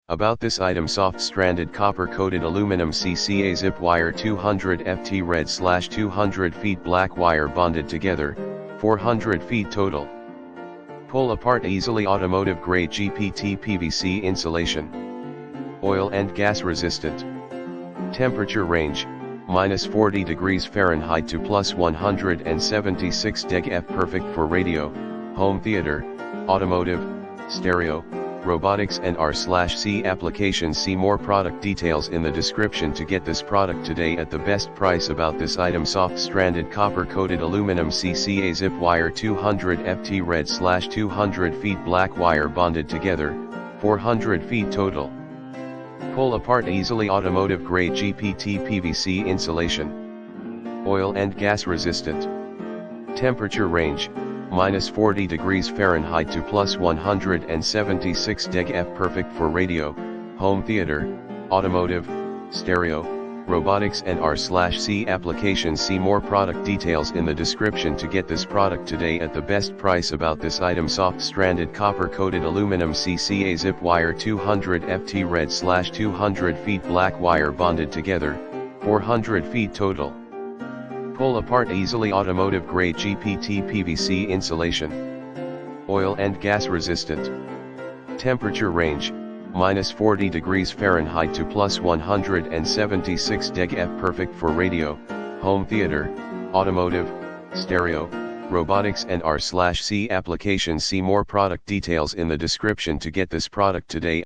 About this item: soft stranded copper coated aluminum CCA zip wire 200 ft red/200 feet black wire bonded together, 400 feet total. Pull apart easily. Automotive grade GPT PVC insulation. Oil and gas resistant. Temperature range, -40 degrees Fahrenheit to +176 deg F. Perfect for radio, home theater, automotive, stereo, robotics and R/C applications. See more product details in the description to get this product today at the best price. About this item: soft stranded copper coated aluminum CCA zip wire 200 ft red/200 feet black wire bonded together, 400 feet total. Pull apart easily. Automotive grade GPT PVC insulation. Oil and gas resistant. Temperature range, -40 degrees Fahrenheit to +176 deg F. Perfect for radio, home theater, automotive, stereo, robotics and R/C applications. See more product details in the description to get this product today at the best price. About this item: soft stranded copper coated aluminum CCA zip wire 200 ft red/200 feet black wire bonded together, 400 feet total. Pull apart easily. Automotive grade GPT PVC insulation. Oil and gas resistant. Temperature range, -40 degrees Fahrenheit to +176 deg F. Perfect for radio, home theater, automotive, stereo, robotics and R/C applications. See more product details in the description to get this product today